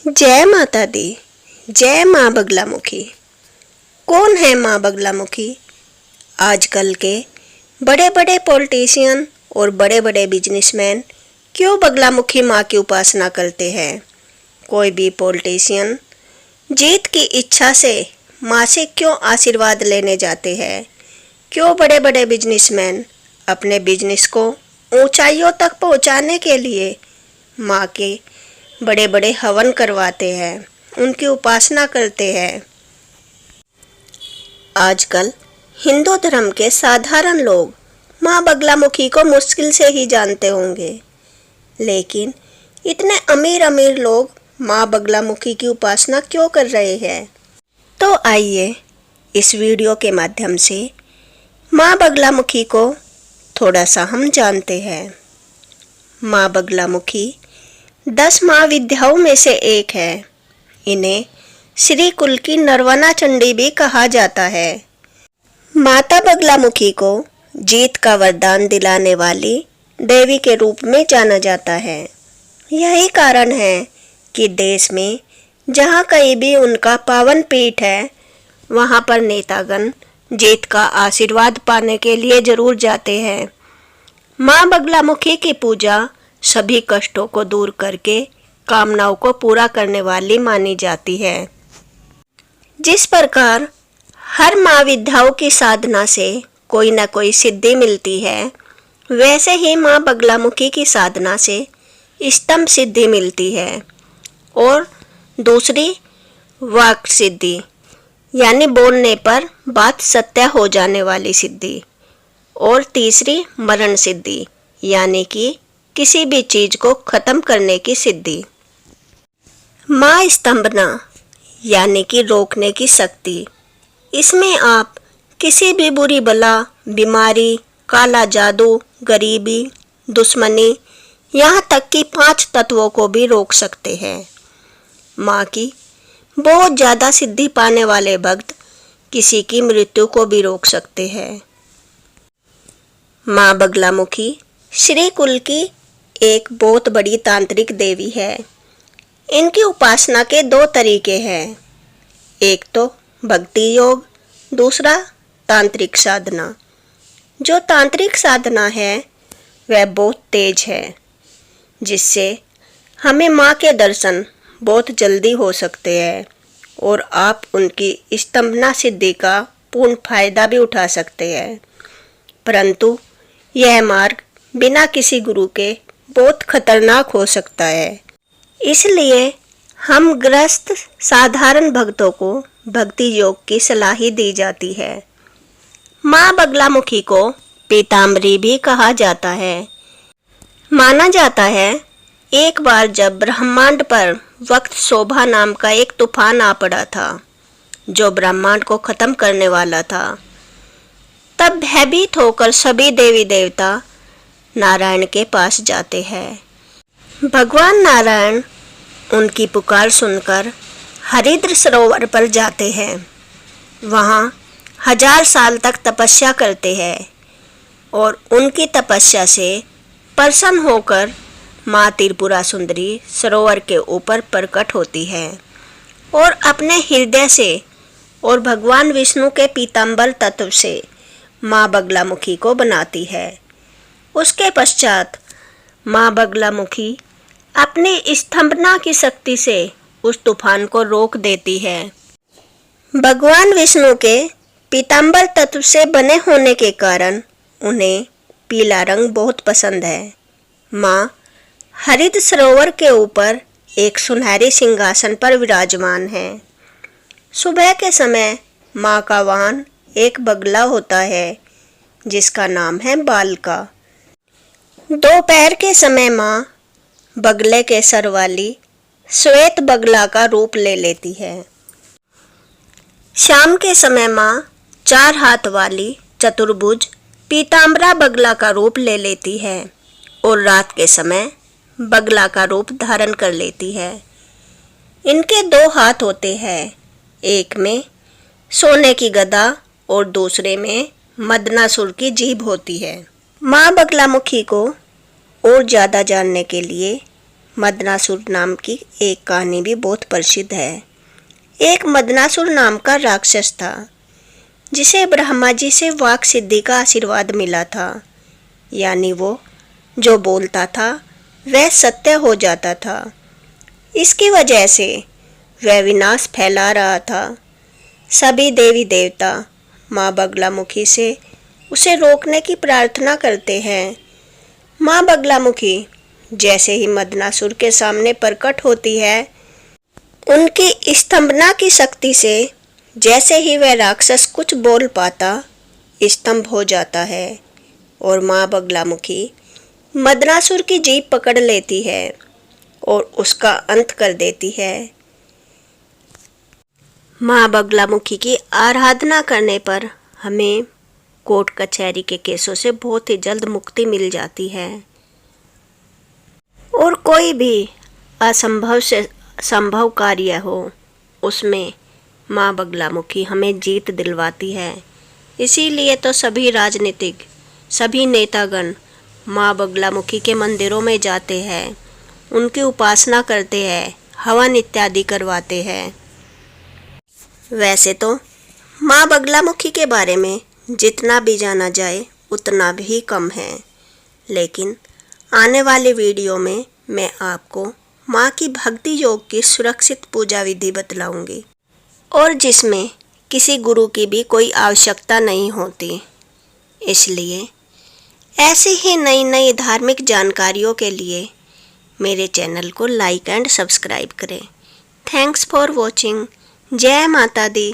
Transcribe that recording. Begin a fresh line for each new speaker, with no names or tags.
जय माता दी। जय माँ बगलामुखी। कौन है माँ बगलामुखी? आजकल के बड़े बड़े पॉलिटिशियन और बड़े बड़े बिजनेसमैन क्यों बगलामुखी माँ की उपासना करते हैं? कोई भी पॉलिटिशियन जीत की इच्छा से माँ से क्यों आशीर्वाद लेने जाते हैं? क्यों बड़े बड़े बिजनेसमैन अपने बिजनेस को ऊंचाइयों तक पहुंचाने के लिए माँ के बड़े बड़े हवन करवाते हैं, उनकी उपासना करते हैं? आजकल हिंदू धर्म के साधारण लोग माँ बगलामुखी को मुश्किल से ही जानते होंगे, लेकिन इतने अमीर अमीर लोग माँ बगलामुखी की उपासना क्यों कर रहे हैं? तो आइए इस वीडियो के माध्यम से माँ बगलामुखी को थोड़ा सा हम जानते हैं। माँ बगलामुखी 10 महाविद्याओं में से एक है। इन्हें श्री कुल की नरवना चंडी भी कहा जाता है। माता बगलामुखी को जीत का वरदान दिलाने वाली देवी के रूप में जाना जाता है। यही कारण है कि देश में जहाँ कहीं भी उनका पावन पीठ है, वहाँ पर नेतागण जीत का आशीर्वाद पाने के लिए जरूर जाते हैं। माँ बगलामुखी की पूजा सभी कष्टों को दूर करके कामनाओं को पूरा करने वाली मानी जाती है। जिस प्रकार हर महाविद्याओं की साधना से कोई न कोई सिद्धि मिलती है, वैसे ही माँ बगलामुखी की साधना से स्तंभ सिद्धि मिलती है, और दूसरी वाक् सिद्धि यानी बोलने पर बात सत्य हो जाने वाली सिद्धि, और तीसरी मरण सिद्धि यानी कि किसी भी चीज को खत्म करने की सिद्धि। माँ स्तंभना यानी कि रोकने की शक्ति। इसमें आप किसी भी बुरी बला, बीमारी, काला जादू, गरीबी, दुश्मनी, यहाँ तक कि 5 तत्वों को भी रोक सकते हैं। माँ की बहुत ज़्यादा सिद्धि पाने वाले भक्त किसी की मृत्यु को भी रोक सकते हैं। माँ बगलामुखी श्री कुल की एक बहुत बड़ी तांत्रिक देवी है। इनकी उपासना के 2 तरीके हैं, एक तो भक्ति योग, दूसरा तांत्रिक साधना। जो तांत्रिक साधना है वह बहुत तेज है, जिससे हमें माँ के दर्शन बहुत जल्दी हो सकते हैं और आप उनकी स्तंभना सिद्धि का पूर्ण फायदा भी उठा सकते हैं। परंतु यह मार्ग बिना किसी गुरु के बहुत खतरनाक हो सकता है। इसलिए हम ग्रस्त साधारण भक्तों को भक्ति योग की सलाह दी जाती है। माँ बगलामुखी को पीताम्बरी भी कहा जाता है। माना जाता है एक बार जब ब्रह्मांड पर वक्त शोभा नाम का एक तूफान आ पड़ा था, जो ब्रह्मांड को खत्म करने वाला था, तब भयभीत होकर सभी देवी देवता नारायण के पास जाते हैं। भगवान नारायण उनकी पुकार सुनकर हरिद्र सरोवर पर जाते हैं। वहाँ 1000 साल तक तपस्या करते हैं और उनकी तपस्या से प्रसन्न होकर माँ त्रिपुरा सुंदरी सरोवर के ऊपर प्रकट होती है और अपने हृदय से और भगवान विष्णु के पीताम्बर तत्व से माँ बगलामुखी को बनाती है। उसके पश्चात माँ बगलामुखी अपनी स्तंभना की शक्ति से उस तूफान को रोक देती है। भगवान विष्णु के पीताम्बर तत्व से बने होने के कारण उन्हें पीला रंग बहुत पसंद है। माँ हरिद्र सरोवर के ऊपर एक सुनहरी सिंहासन पर विराजमान है। सुबह के समय माँ का वाहन एक बगला होता है, जिसका नाम है बालका। दोपहर के समय माँ बगले के सर वाली श्वेत बगला का रूप ले लेती है। शाम के समय माँ 4 हाथ वाली चतुर्भुज पीताम्बरा बगला का रूप ले लेती है और रात के समय बगला का रूप धारण कर लेती है। इनके 2 हाथ होते हैं, एक में सोने की गदा और दूसरे में मदनासुर की जीभ होती है। माँ बगलामुखी को और ज़्यादा जानने के लिए मदनासुर नाम की एक कहानी भी बहुत प्रसिद्ध है। एक मदनासुर नाम का राक्षस था जिसे ब्रह्मा जी से वाक सिद्धि का आशीर्वाद मिला था, यानी वो जो बोलता था वह सत्य हो जाता था। इसकी वजह से वह विनाश फैला रहा था। सभी देवी देवता माँ बगलामुखी से उसे रोकने की प्रार्थना करते हैं। माँ बगलामुखी जैसे ही मदनासुर के सामने प्रकट होती है, उनकी स्तंभना की शक्ति से जैसे ही वह राक्षस कुछ बोल पाता, स्तंभ हो जाता है और माँ बगलामुखी मदनासुर की जीभ पकड़ लेती है और उसका अंत कर देती है। माँ बगलामुखी की आराधना करने पर हमें कोर्ट कचहरी के केसों से बहुत ही जल्द मुक्ति मिल जाती है और कोई भी असंभव से संभव कार्य हो उसमें माँ बगलामुखी हमें जीत दिलवाती है। इसीलिए तो सभी नेतागण माँ बगलामुखी के मंदिरों में जाते हैं, उनकी उपासना करते हैं, हवन इत्यादि करवाते हैं। वैसे तो माँ बगलामुखी के बारे में जितना भी जाना जाए उतना भी कम है, लेकिन आने वाले वीडियो में मैं आपको माँ की भक्ति योग की सुरक्षित पूजा विधि बतलाऊंगी और जिसमें किसी गुरु की भी कोई आवश्यकता नहीं होती। इसलिए ऐसी ही नई नई धार्मिक जानकारियों के लिए मेरे चैनल को लाइक एंड सब्सक्राइब करें। Thanks for watching. जय माता दी।